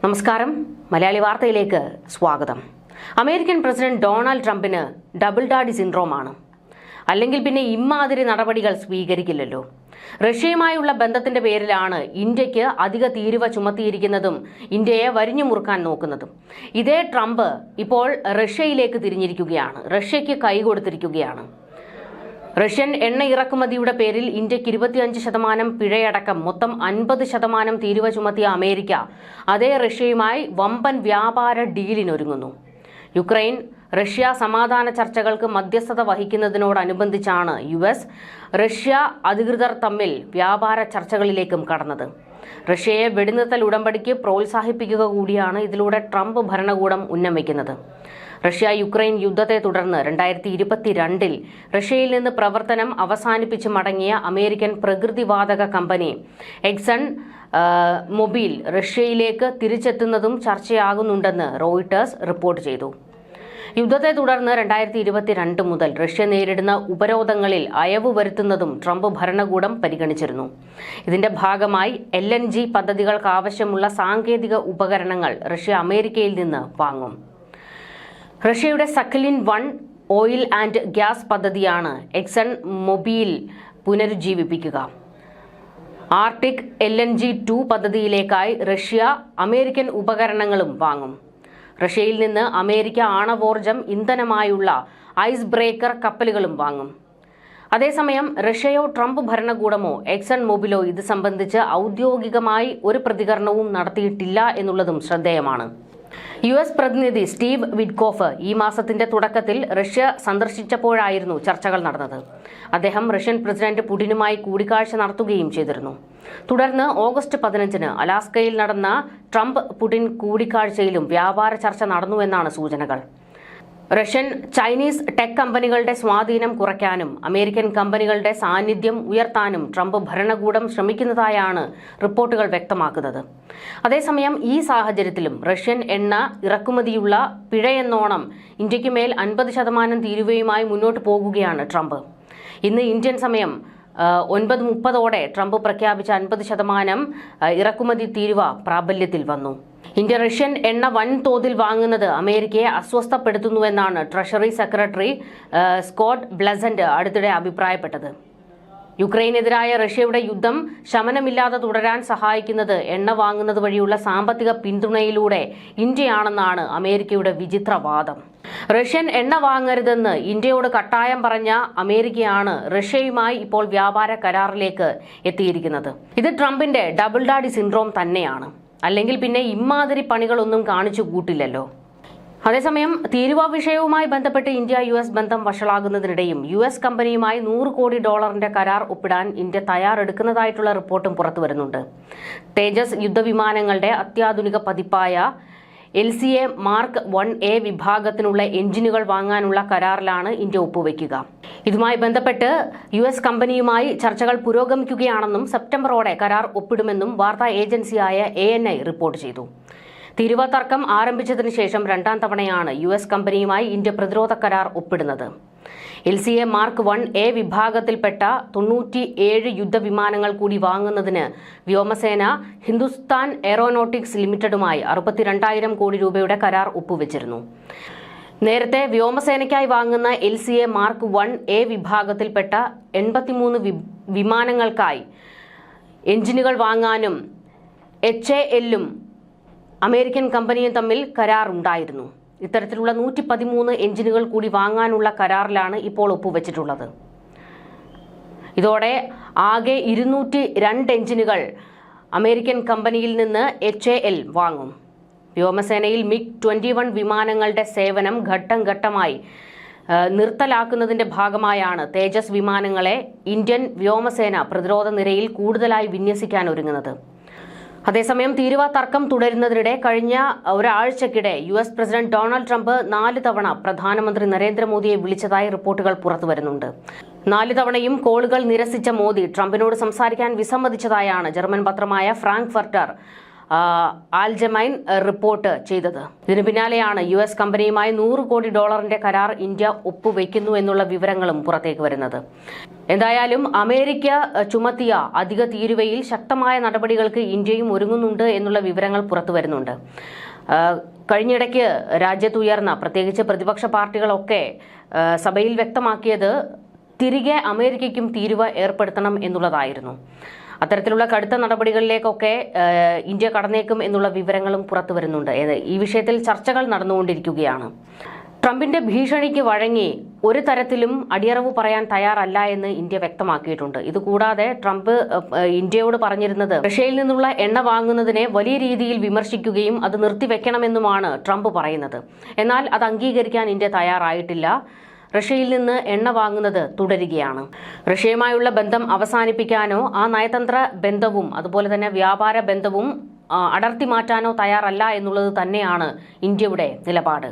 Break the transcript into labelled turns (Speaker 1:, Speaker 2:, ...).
Speaker 1: നമസ്കാരം, മലയാളി വാർത്തയിലേക്ക് സ്വാഗതം. അമേരിക്കൻ പ്രസിഡന്റ് ഡൊണാൾഡ് ട്രംപിന് ഡബിൾ ഡാഡി സിൻഡ്രോമാണ്. അല്ലെങ്കിൽ പിന്നെ ഇമ്മാതിരി നടപടികൾ സ്വീകരിക്കില്ലല്ലോ. റഷ്യയുമായുള്ള ബന്ധത്തിന്റെ പേരിലാണ് ഇന്ത്യക്ക് അധിക തീരുവ ചുമത്തിയിരിക്കുന്നതും ഇന്ത്യയെ വരിഞ്ഞു മുറുക്കാൻ നോക്കുന്നതും. ഇതേ ട്രംപ് ഇപ്പോൾ റഷ്യയിലേക്ക് തിരിഞ്ഞിരിക്കുകയാണ്, റഷ്യയ്ക്ക് കൈകൊടുത്തിരിക്കുകയാണ്. റഷ്യൻ എണ്ണ ഇറക്കുമതിയുടെ പേരിൽ ഇന്ത്യക്ക് 25% പിഴയടക്കം മൊത്തം 50% തീരുവ ചുമത്തിയ അമേരിക്ക അതേ റഷ്യയുമായി വമ്പൻ വ്യാപാര ഡീലിനൊരുങ്ങുന്നു. യുക്രൈൻ റഷ്യ സമാധാന ചർച്ചകൾക്ക് മധ്യസ്ഥത വഹിക്കുന്നതിനോടനുബന്ധിച്ചാണ് റഷ്യ അധികൃതർ തമ്മിൽ വ്യാപാര ചർച്ചകളിലേക്കും കടന്നത്. റഷ്യയെ വെടിനിർത്തൽ ഉടമ്പടിക്ക് പ്രോത്സാഹിപ്പിക്കുക കൂടിയാണ് ഇതിലൂടെ ട്രംപ് ഭരണകൂടം ഉന്നമിക്കുന്നത്. റഷ്യ യുക്രൈൻ യുദ്ധത്തെ തുടർന്ന് 2022 റഷ്യയിൽ നിന്ന് പ്രവർത്തനം അവസാനിപ്പിച്ച് മടങ്ങിയ അമേരിക്കൻ പ്രകൃതിവാതക കമ്പനി എക്സൺ മൊബിൽ റഷ്യയിലേക്ക് തിരിച്ചെത്തുന്നതും ചർച്ചയാകുന്നുണ്ടെന്ന് റോയിട്ടേഴ്സ് റിപ്പോർട്ട് ചെയ്തു. യുദ്ധത്തെ തുടർന്ന് 2022 മുതൽ റഷ്യ നേരിടുന്ന ഉപരോധങ്ങളിൽ അയവ് വരുത്തുന്നതും ട്രംപ് ഭരണകൂടം പരിഗണിച്ചിരുന്നു. ഇതിന്റെ ഭാഗമായി LNG പദ്ധതികൾക്ക് ആവശ്യമുള്ള സാങ്കേതിക ഉപകരണങ്ങൾ റഷ്യ അമേരിക്കയിൽ നിന്ന് വാങ്ങും. റഷ്യയുടെ സഖലിൻ 1 ഓയിൽ ആൻഡ് ഗ്യാസ് പദ്ധതിയാണ് എക്സൺ മൊബിൽ പുനരുജ്ജീവിപ്പിക്കുക. ആർട്ടിക് LNG 2 പദ്ധതിയിലേക്കായി റഷ്യ അമേരിക്കൻ ഉപകരണങ്ങളും വാങ്ങും. റഷ്യയിൽ നിന്ന് അമേരിക്ക ആണവോർജം ഇന്ധനമായുള്ള ഐസ് ബ്രേക്കർ കപ്പലുകളും വാങ്ങും. അതേസമയം റഷ്യയോ ട്രംപ് ഭരണകൂടമോ എക്സൺ മൊബിലോ ഇത് സംബന്ധിച്ച് ഔദ്യോഗികമായി ഒരു പ്രതികരണവും നടത്തിയിട്ടില്ല എന്നുള്ളതും ശ്രദ്ധേയമാണ്. US പ്രതിനിധി സ്റ്റീവ് വിറ്റ്കോഫ് ഈ മാസത്തിന്റെ തുടക്കത്തിൽ റഷ്യ സന്ദർശിച്ചപ്പോഴായിരുന്നു ചർച്ചകൾ നടന്നത്. അദ്ദേഹം റഷ്യൻ പ്രസിഡന്റ് പുടിനുമായി കൂടിക്കാഴ്ച നടത്തുകയും ചെയ്തിരുന്നു. തുടർന്ന് ഓഗസ്റ്റ് 15 അലാസ്കയിൽ നടന്ന ട്രംപ് പുടിൻ കൂടിക്കാഴ്ചയിലും വ്യാപാര ചർച്ച നടന്നുവെന്നാണ് സൂചനകൾ. റഷ്യൻ ചൈനീസ് ടെക് കമ്പനികളുടെ സ്വാധീനം കുറയ്ക്കാനും അമേരിക്കൻ കമ്പനികളുടെ സാന്നിധ്യം ഉയർത്താനും ട്രംപ് ഭരണകൂടം ശ്രമിക്കുന്നതായാണ് റിപ്പോർട്ടുകൾ വ്യക്തമാക്കുന്നത്. അതേസമയം ഈ സാഹചര്യത്തിലും റഷ്യൻ എണ്ണ ഇറക്കുമതിയുള്ള പിഴയെന്നോണം ഇന്ത്യക്ക് മേൽ 50% തീരുവയുമായി മുന്നോട്ട് പോകുകയാണ് ട്രംപ്. ഇന്ന് ഇന്ത്യൻ സമയം 9:30 ട്രംപ് പ്രഖ്യാപിച്ച 50% ഇറക്കുമതി തീരുവ പ്രാബല്യത്തിൽ വന്നു. ഇന്ത്യ റഷ്യൻ എണ്ണ വൻതോതിൽ വാങ്ങുന്നത് അമേരിക്കയെ അസ്വസ്ഥപ്പെടുത്തുന്നുവെന്നാണ് ട്രഷറി സെക്രട്ടറി സ്കോട്ട് ബ്ലെസന്റ് അടുത്തിടെ അഭിപ്രായപ്പെട്ടത്. യുക്രൈനെതിരായ റഷ്യയുടെ യുദ്ധം ശമനമില്ലാതെ തുടരാൻ സഹായിക്കുന്നത് എണ്ണ വാങ്ങുന്നത് വഴിയുള്ള സാമ്പത്തിക പിന്തുണയിലൂടെ ഇന്ത്യയാണെന്നാണ് അമേരിക്കയുടെ വിചിത്രവാദം. റഷ്യൻ എണ്ണ വാങ്ങരുതെന്ന് ഇന്ത്യയോട് കട്ടായം പറഞ്ഞ അമേരിക്കയാണ് റഷ്യയുമായി ഇപ്പോൾ വ്യാപാര കരാറിലേക്ക് എത്തിയിരിക്കുന്നത്. ഇത് ട്രംപിന്റെ ഡബിൾ ഡാഡി സിൻഡ്രോം തന്നെയാണ്. അല്ലെങ്കിൽ പിന്നെ ഇമ്മാതിരി പണികളൊന്നും കാണിച്ചു കൂട്ടില്ലല്ലോ. അതേസമയം തീരുവ വിഷയവുമായി ബന്ധപ്പെട്ട് ഇന്ത്യ US ബന്ധം വഷളാകുന്നതിനിടെയും US കമ്പനിയുമായി $100 കോടി കരാർ ഒപ്പിടാൻ ഇന്ത്യ തയ്യാറെടുക്കുന്നതായിട്ടുള്ള റിപ്പോർട്ടും പുറത്തുവരുന്നുണ്ട്. തേജസ് യുദ്ധവിമാനങ്ങളുടെ അത്യാധുനിക പതിപ്പായ LCA Mark 1A വിഭാഗത്തിനുള്ള എഞ്ചിനുകൾ വാങ്ങാനുള്ള കരാറിലാണ് ഇന്ത്യ ഒപ്പുവെക്കുക. ഇതുമായി ബന്ധപ്പെട്ട് US കമ്പനിയുമായി ചർച്ചകൾ പുരോഗമിക്കുകയാണെന്നും സെപ്റ്റംബറോടെ കരാർ ഒപ്പിടുമെന്നും വാർത്താ ഏജൻസിയായ ANI റിപ്പോർട്ട് ചെയ്തു. തീരുവ തർക്കം ആരംഭിച്ചതിന് ശേഷം 2ാം തവണയാണ് US കമ്പനിയുമായി ഇന്ത്യ പ്രതിരോധ കരാർ ഒപ്പിടുന്നത്. LCA Mark 1A വിഭാഗത്തിൽപ്പെട്ട 97 യുദ്ധവിമാനങ്ങൾ കൂടി വാങ്ങുന്നതിന് വ്യോമസേന ഹിന്ദുസ്ഥാൻ എയറോനോട്ടിക്സ് ലിമിറ്റഡുമായി 62,000 കോടി രൂപയുടെ കരാർ ഒപ്പുവെച്ചിരുന്നു. നേരത്തെ വ്യോമസേനയ്ക്കായി വാങ്ങുന്ന LCA Mark 1A വിഭാഗത്തിൽപ്പെട്ട 83 വിമാനങ്ങൾക്കായി എഞ്ചിനുകൾ വാങ്ങാനും HALഉം അമേരിക്കൻ കമ്പനിയും തമ്മിൽ കരാറുണ്ടായിരുന്നു. ഇത്തരത്തിലുള്ള 113 എഞ്ചിനുകൾ കൂടി വാങ്ങാനുള്ള കരാറിലാണ് ഇപ്പോൾ ഒപ്പുവെച്ചിട്ടുള്ളത്. ഇതോടെ ആകെ 202 എഞ്ചിനുകൾ അമേരിക്കൻ കമ്പനിയിൽ നിന്ന് HAL വാങ്ങും. വ്യോമസേനയിൽ MiG-21 വിമാനങ്ങളുടെ സേവനം ഘട്ടം ഘട്ടമായി നിർത്തലാക്കുന്നതിന്റെ ഭാഗമായാണ് തേജസ് വിമാനങ്ങളെ ഇന്ത്യൻ വ്യോമസേന പ്രതിരോധ നിരയിൽ കൂടുതലായി വിന്യസിക്കാൻ ഒരുങ്ങുന്നത്. അതേസമയം തീരുവ തർക്കം തുടരുന്നതിനിടെ കഴിഞ്ഞ ഒരാഴ്ചക്കിടെ US പ്രസിഡന്റ് ഡൊണാൾഡ് ട്രംപ് 4 തവണ പ്രധാനമന്ത്രി നരേന്ദ്രമോദിയെ വിളിച്ചതായി റിപ്പോർട്ടുകൾ പുറത്തുവരുന്നുണ്ട്. 4 തവണയും കോളുകൾ നിരസിച്ച മോദി ട്രംപിനോട് സംസാരിക്കാൻ വിസമ്മതിച്ചതായാണ് ജർമ്മൻ പത്രമായ ഫ്രാങ്ക്ഫർട്ടർ ആൽജമൈൻ റിപ്പോർട്ട് ചെയ്തത്. ഇതിനു പിന്നാലെയാണ് US കമ്പനിയുമായി $100 കോടി കരാർ ഇന്ത്യ ഒപ്പുവെക്കുന്നു എന്നുള്ള വിവരങ്ങളും പുറത്തേക്ക് വരുന്നത്. എന്തായാലും അമേരിക്ക ചുമത്തിയ അധിക തീരുവയിൽ ശക്തമായ നടപടികൾക്ക് ഇന്ത്യയും ഒരുങ്ങുന്നുണ്ട് എന്നുള്ള വിവരങ്ങൾ പുറത്തു വരുന്നുണ്ട്. കഴിഞ്ഞിടയ്ക്ക് രാജ്യത്ത് ഉയർന്ന പ്രത്യേകിച്ച് പ്രതിപക്ഷ പാർട്ടികളൊക്കെ സഭയിൽ വ്യക്തമാക്കിയത് തിരികെ അമേരിക്കയ്ക്കും തീരുവ ഏർപ്പെടുത്തണം എന്നുള്ളതായിരുന്നു. അത്തരത്തിലുള്ള കടുത്ത നടപടികളിലേക്കൊക്കെ ഇന്ത്യ കടന്നേക്കും എന്നുള്ള വിവരങ്ങളും പുറത്തു വരുന്നുണ്ട്. ഈ വിഷയത്തിൽ ചർച്ചകൾ നടന്നുകൊണ്ടിരിക്കുകയാണ്. ട്രംപിന്റെ ഭീഷണിക്ക് വഴങ്ങി ഒരു തരത്തിലും അടിയറവ് പറയാൻ തയ്യാറല്ല എന്ന് ഇന്ത്യ വ്യക്തമാക്കിയിട്ടുണ്ട്. ഇതുകൂടാതെ ട്രംപ് ഇന്ത്യയോട് പറഞ്ഞിരുന്നത് റഷ്യയിൽ നിന്നുള്ള എണ്ണ വാങ്ങുന്നതിനെ വലിയ രീതിയിൽ വിമർശിക്കുകയും അത് നിർത്തിവെക്കണമെന്നുമാണ് ട്രംപ് പറയുന്നത്. എന്നാൽ അത് അംഗീകരിക്കാൻ ഇന്ത്യ തയ്യാറായിട്ടില്ല. റഷ്യയിൽ നിന്ന് എണ്ണ വാങ്ങുന്നത് തുടരുകയാണ്. റഷ്യയുമായുള്ള ബന്ധം അവസാനിപ്പിക്കാനോ ആ നയതന്ത്ര ബന്ധവും അതുപോലെ തന്നെ വ്യാപാര ബന്ധവും അടർത്തി മാറ്റാനോ തയ്യാറല്ല എന്നുള്ളത് തന്നെയാണ് ഇന്ത്യയുടെ നിലപാട്.